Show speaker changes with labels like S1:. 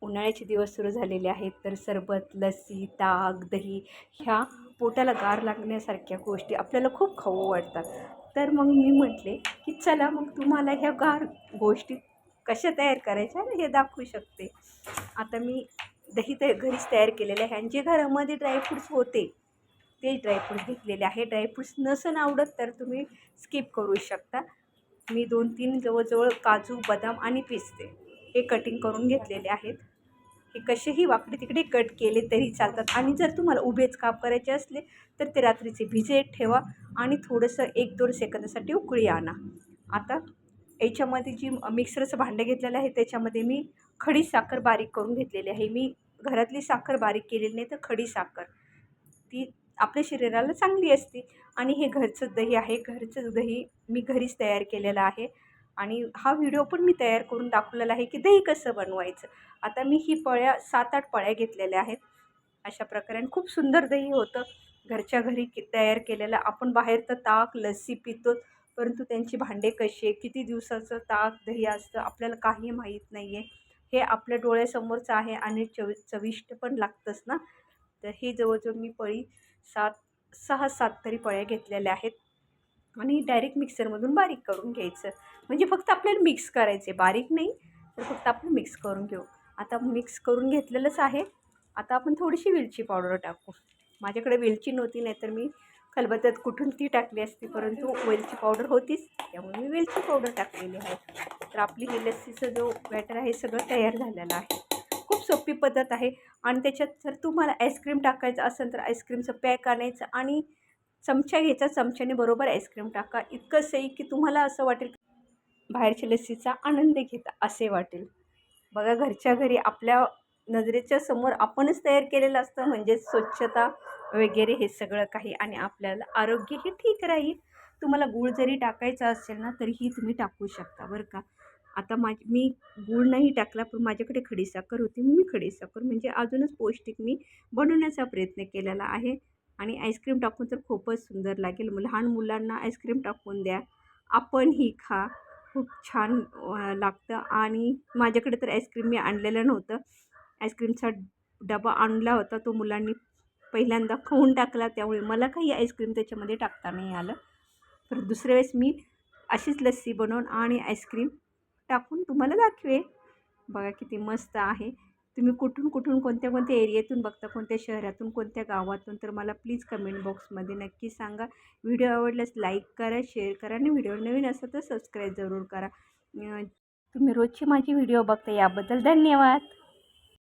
S1: उन्हाळ्याचे दिवस सुरू झालेले आहेत, तर सरबत, लस्सी, ताक, दही ह्या पोटाला गार लागण्यासारख्या गोष्टी आपल्याला खूप खाऊ वाटतात. तर मग मी म्हटले, की चला मग तुम्हाला ह्या गार गोष्टी कशा तयार करायच्या हे दाखवू शकते. आता मी दही घरीच तयार केलेलं आहे आणि जे घरामध्ये ड्रायफ्रूट्स होते ते ड्रायफ्रूट्स घेतलेले आहे. ड्रायफ्रूट्स नसेल आवडत तर तुम्ही स्किप करू शकता. मी 2-3 जवळजवळ काजू, बदाम आणि पिस्ते हे कटिंग करून घेतलेले आहेत. हे कसेही वाकडे तिकडे कट केले तरी चालतात आणि जर तुम्हाला उभेच काप करायचे असले तर ते रात्रीचे भिजत ठेवा आणि थोडंसं 1-2 सेकंदासाठी उकळी आणा. आता याच्यामध्ये जी मिक्सरचं भांडं घेतलेलं आहे त्याच्यामध्ये मी खडी साखर बारीक करून घेतलेली आहे. मी घरातली साखर बारीक केलेली नाही तर खडी साखर ती आपल्या शरीराला चांगली असते. आणि हे घरचं दही आहे. घरचं दही मी घरीच तयार केलेलं आहे आणि हा व्हिडिओ पण मी तयार करून दाखवलेला आहे की दही कसं बनवायचं. आता मी ही पळ्या 7-8 पळ्या घेतलेल्या आहेत. अशा प्रकारे खूप सुंदर दही होतं घरच्या घरी तयार केलेलं. आपण बाहेर तर ताक, लस्सी पितो, परंतु त्यांचे भांडे कसे, किती दिवसाचं ताक, दही असतं आपल्याला काही माहीत नाही आहे. हे आपल्या डोळ्यासमोरचं आहे आणि चविष्ट पण लागतंच ना. तर ही जवळजवळ मी पळी 6-7 तरी पळ्या घेतलेल्या आहेत आणि डायरेक्ट मिक्सरमधून बारीक करून घ्यायचं. म्हणजे फक्त आपल्याला मिक्स करायचे, बारीक नाही तर फक्त आपण मिक्स करून घेऊ. आता मिक्स करून घेतलेलंच आहे. आता आपण थोडीशी वेलची पावडर टाकू. माझ्याकडे वेलची नव्हती, नाही तर मी खलबत्त्यात कुठून ती टाकली असती, परंतु वेलची पावडर होतीच त्यामुळे मी वेलची पावडर टाकलेली आहे. तर आपली हे लस्सीचं जो बॅटर आहे सगळं तयार झालेलं आहे. खूप सोपी पद्धत आहे. आणि त्याच्यात जर तुम्हाला आईस्क्रीम टाकायचं असेल तर आईस्क्रीमचं पॅक आणायचं आणि चमचा घ्यायचा, चमच्याने बरोबर आईस्क्रीम टाका. इतकं सही की तुम्हाला असं वाटेल बाहेरच्या लस्सीचा आनंद घेता असे वाटेल. बघा घरच्या घरी आपल्या नजरेच्या समोर आपणच तयार केलेलं असतं, म्हणजेच स्वच्छता वगैरे हे सगळं काही आणि आपल्याला आरोग्यही ठीक राहील. तुम्हाला गूळ जरी टाकायचा असेल ना तरीही तुम्ही टाकू शकता बरं का. आता मी गूळ नाही टाकला, पण माझ्याकडे खडीसाखर होती म्हणून मी खडीसाखर म्हणजे अजूनच पौष्टिक मी बनवण्याचा प्रयत्न केलेला आहे. आणि आईस्क्रीम टाकून तर खूपच सुंदर लागेल. लहान मुलांना आईस्क्रीम टाकून द्या, आपणही खा, खूप छान लागतं. आणि माझ्याकडे तर आईस्क्रीम मी आणलेलं नव्हतं. आईस्क्रीमचा डबा आणला होता, तो मुलांनी पहिल्यांदा खाऊन टाकला, त्यामुळे मला काही आईस्क्रीम त्याच्यामध्ये टाकता नाही आलं. तर दुसऱ्या वेळेस मी अशीच लस्सी बनवून आणि आईस्क्रीम टाकून तुम्हाला दाखवे. बघा किती मस्त आहे. तुम्ही कुठून कोणत्या कोणत्या एरियातून बघता, कोणत्या शहरातून, कोणत्या गावातून, तर मला प्लीज कमेंट बॉक्समध्ये नक्की सांगा. व्हिडिओ आवडल्यास लाईक करा, शेअर करा आणि व्हिडिओ नवीन असेल तर सबस्क्राईब जरूर करा. तुम्ही रोजची माझी व्हिडिओ बघता याबद्दल धन्यवाद.